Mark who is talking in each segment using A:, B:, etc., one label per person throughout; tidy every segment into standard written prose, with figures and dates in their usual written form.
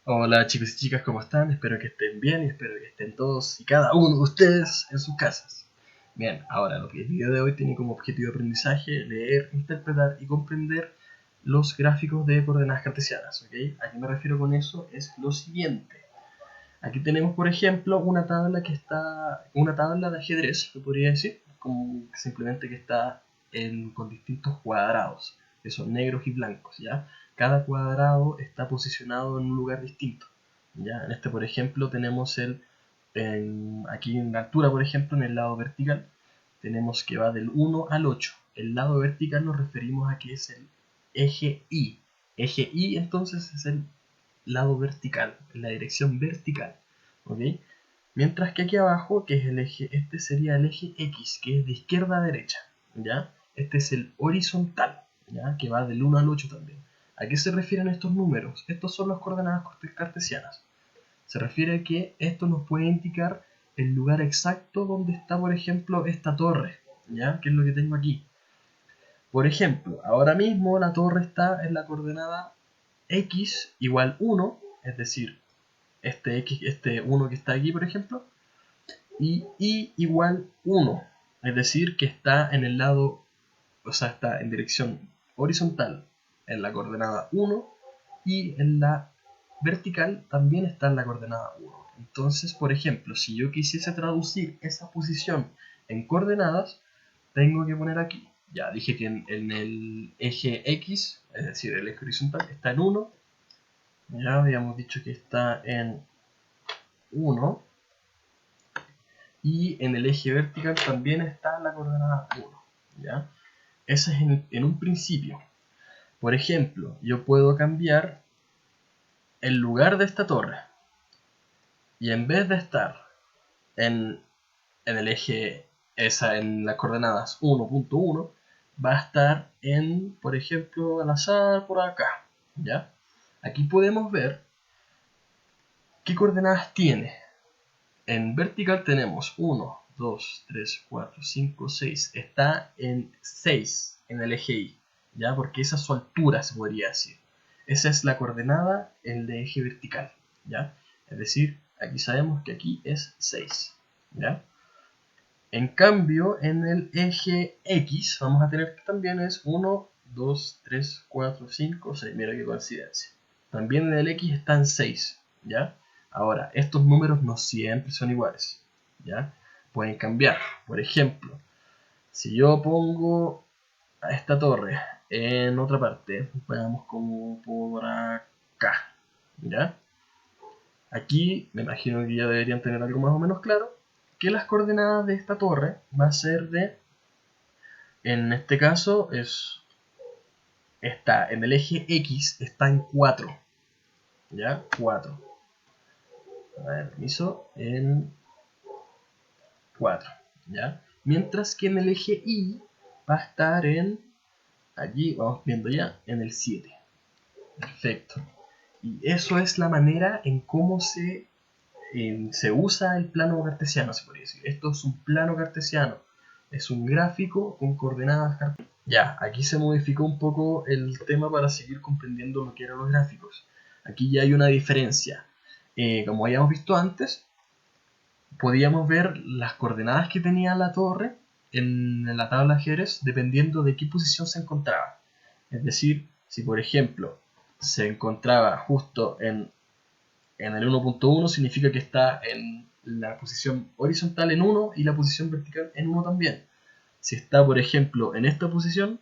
A: Hola chicos y chicas, ¿cómo están? Espero que estén bien y espero que estén todos y cada uno de ustedes en sus casas. Bien, ahora lo que el video de hoy tiene como objetivo de aprendizaje leer, interpretar y comprender los gráficos de coordenadas cartesianas, ¿ok? ¿A qué me refiero con eso? Es lo siguiente. Aquí tenemos, por ejemplo, una tabla de ajedrez, se podría decir, como simplemente que está con distintos cuadrados, que son negros y blancos, ¿ya? Cada cuadrado está posicionado en un lugar distinto, ¿ya? En este, por ejemplo, tenemos aquí en la altura, por ejemplo, en el lado vertical, tenemos que va del 1 al 8. El lado vertical nos referimos a que es el eje Y. Eje Y, entonces, es el lado vertical, en la dirección vertical, ¿ok? Mientras que aquí abajo, que es el eje, este sería el eje X, que es de izquierda a derecha, ¿ya? Este es el horizontal, ¿ya? Que va del 1 al 8 también. ¿A qué se refieren estos números? Estos son las coordenadas cartesianas. Se refiere a que esto nos puede indicar el lugar exacto donde está, por ejemplo, esta torre, ¿ya? Que es lo que tengo aquí. Por ejemplo, ahora mismo la torre está en la coordenada X igual 1, es decir, este 1 que está aquí, por ejemplo, y Y igual 1, es decir, que está en el lado, o sea, está en dirección horizontal en la coordenada 1 y en la vertical también está en la coordenada 1. Entonces, por ejemplo, si yo quisiese traducir esa posición en coordenadas, tengo que poner aquí. Ya dije que en el eje X, es decir, el eje horizontal, está en 1. Ya habíamos dicho que está en 1. Y en el eje vertical también está la coordenada 1. ¿Ya? Ese es en un principio. Por ejemplo, yo puedo cambiar el lugar de esta torre. Y en vez de estar en el eje, en las coordenadas 1.1, va a estar por ejemplo, al azar por acá. ¿Ya? Aquí podemos ver qué coordenadas tiene. En vertical tenemos 1, 2, 3, 4, 5, 6. Está en 6 en el eje Y, ¿ya? Porque esa es su altura, se podría decir. Esa es la coordenada en el eje vertical, ¿ya? Es decir, aquí sabemos que aquí es 6, ¿ya? En cambio, en el eje X vamos a tener que también es 1, 2, 3, 4, 5, 6. Mira qué coincidencia. También en el X están 6, ¿ya? Ahora, estos números no siempre son iguales, ¿ya? Pueden cambiar. Por ejemplo, si yo pongo a esta torre en otra parte, veamos como por acá, ¿ya? Aquí me imagino que ya deberían tener algo más o menos claro, que las coordenadas de esta torre va a ser en este caso está en el eje X, está en 4, ¿ya? 4. A ver, permiso, en 4, ¿ya? Mientras que en el eje Y va a estar aquí vamos viendo ya, en el 7. Perfecto. Y eso es la manera en cómo se usa el plano cartesiano, se podría decir. Esto es un plano cartesiano, es un gráfico con coordenadas cartesianas. Ya, aquí se modificó un poco el tema para seguir comprendiendo lo que eran los gráficos. Aquí ya hay una diferencia. Como habíamos visto antes, podíamos ver las coordenadas que tenía la torre en la tabla de ajedrez dependiendo de qué posición se encontraba. Es decir, si por ejemplo se encontraba justo en el 1.1 significa que está en la posición horizontal en 1 y la posición vertical en 1 también. Si está, por ejemplo, en esta posición,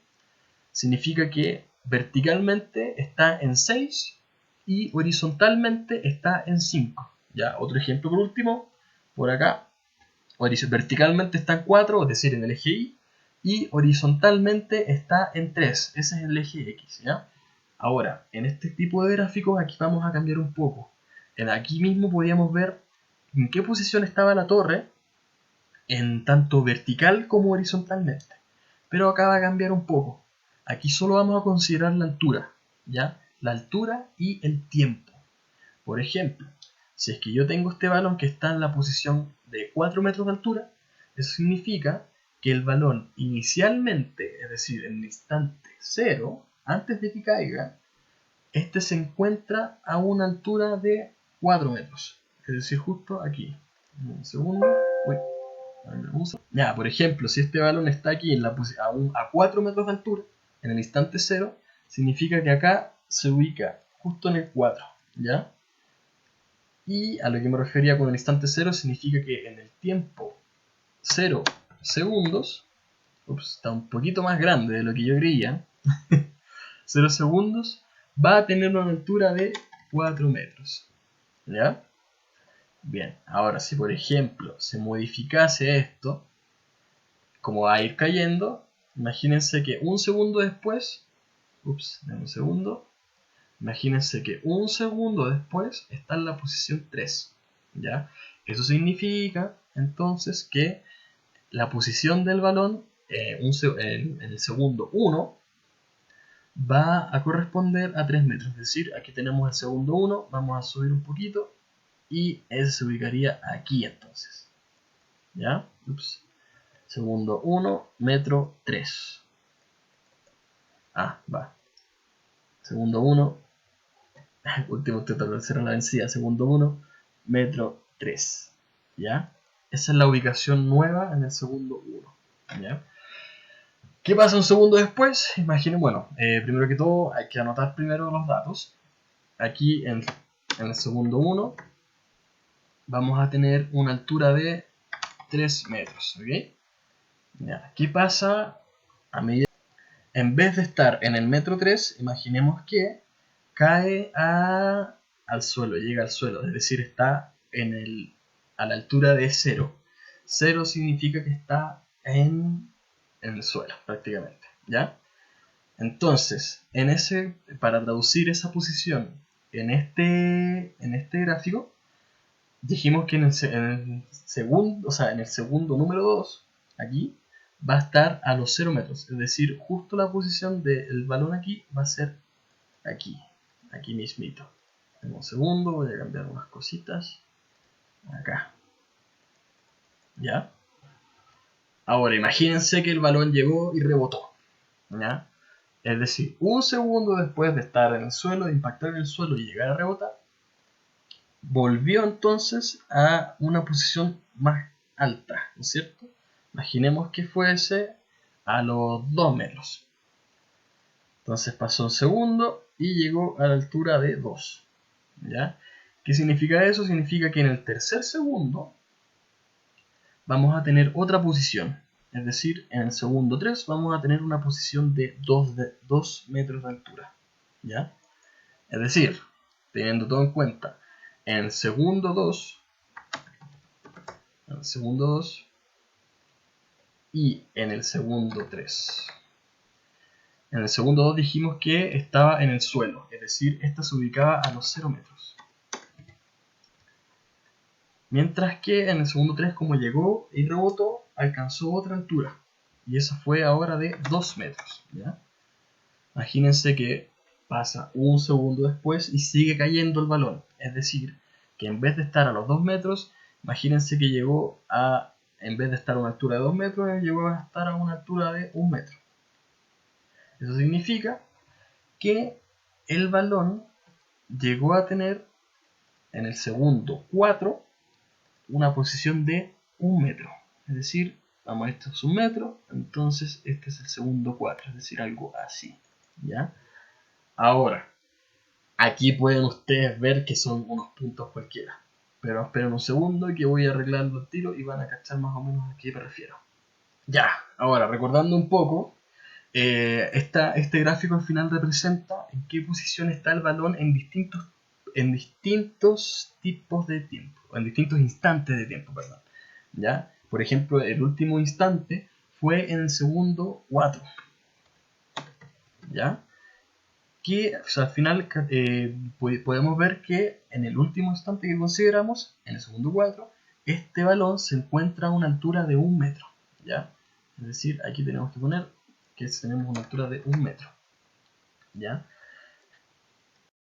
A: significa que verticalmente está en 6 y horizontalmente está en 5. Ya, otro ejemplo por último, por acá, verticalmente está en 4, es decir, en el eje Y, y horizontalmente está en 3, ese es el eje X, ¿ya? Ahora, en este tipo de gráficos aquí vamos a cambiar un poco. Aquí mismo podíamos ver en qué posición estaba la torre, en tanto vertical como horizontalmente. Pero acá va a cambiar un poco. Aquí solo vamos a considerar la altura, ¿ya? La altura y el tiempo. Por ejemplo, si es que yo tengo este balón que está en la posición de 4 metros de altura, eso significa que el balón inicialmente, es decir, en el instante 0, antes de que caiga, este se encuentra a una altura de 4 metros. Es decir, justo aquí. Un segundo. Uy, ya, por ejemplo, si este balón está aquí en a 4 metros de altura, en el instante 0, significa que acá se ubica justo en el 4, ¿ya? Y a lo que me refería con el instante 0 significa que en el tiempo 0 segundos, está un poquito más grande de lo que yo creía, 0 segundos, va a tener una altura de 4 metros, ¿ya? Bien, ahora si por ejemplo se modificase esto, como va a ir cayendo, imagínense que un segundo después, dame un segundo, imagínense que un segundo después está en la posición 3, ¿ya? Eso significa entonces que la posición del balón en el segundo 1 va a corresponder a 3 metros, es decir, aquí tenemos el segundo 1, vamos a subir un poquito y ese se ubicaría aquí entonces, ¿ya? Segundo 1, metro 3. Va. Segundo 1, último tercero en la vencida. Segundo 1, metro 3. ¿Ya? Esa es la ubicación nueva en el segundo 1. ¿Ya? ¿Qué pasa un segundo después? Imaginen, bueno, primero que todo hay que anotar primero los datos. Aquí en el segundo 1 vamos a tener una altura de 3 metros. ¿Ok? ¿Ya? ¿Qué pasa a medida? En vez de estar en el metro 3, imaginemos que cae al suelo, llega al suelo, es decir, está a la altura de 0. 0 significa que está en el suelo, prácticamente, ¿ya? Entonces, para traducir esa posición en este gráfico, dijimos que en el segundo número 2, aquí, va a estar a los 0 metros, es decir, justo la posición del balón aquí va a ser aquí mismito. En un segundo voy a cambiar unas cositas acá, ¿ya? Ahora imagínense que el balón llegó y rebotó, ¿ya? Es decir, un segundo después de estar en el suelo, de impactar en el suelo y llegar a rebotar, volvió entonces a una posición más alta, ¿no es cierto? Imaginemos que fuese a los 2 metros. Entonces pasó un segundo y llegó a la altura de 2. ¿Ya? ¿Qué significa eso? Significa que en el tercer segundo vamos a tener otra posición. Es decir, en el segundo 3 vamos a tener una posición de 2 metros de altura. ¿Ya? Es decir, teniendo todo en cuenta, en el segundo 2 y en el segundo 3. En el segundo 2 dijimos que estaba en el suelo, es decir, esta se ubicaba a los 0 metros. Mientras que en el segundo 3, como llegó y rebotó, alcanzó otra altura. Y esa fue ahora de 2 metros. ¿Ya? Imagínense que pasa un segundo después y sigue cayendo el balón. Es decir, que en vez de estar a los 2 metros, imagínense que en vez de estar a una altura de 2 metros, llegó a estar a una altura de 1 metro. Eso significa que el balón llegó a tener en el segundo 4 una posición de 1 metro. Es decir, vamos, esto es 1 metro, entonces este es el segundo 4, es decir, algo así. ¿Ya? Ahora, aquí pueden ustedes ver que son unos puntos cualquiera. Pero esperen un segundo que voy a arreglarlo al tiro y van a cachar más o menos a qué me refiero. Ya, ahora recordando un poco, este gráfico al final representa en qué posición está el balón en distintos tipos de tiempo, en distintos instantes de tiempo, perdón. ¿Ya? Por ejemplo, el último instante fue en el segundo 4. ¿Ya? Que al final podemos ver que en el último instante que consideramos, en el segundo 4, este balón se encuentra a una altura de 1 metro. ¿Ya? Es decir, aquí tenemos que poner que tenemos una altura de 1 metro. ¿Ya?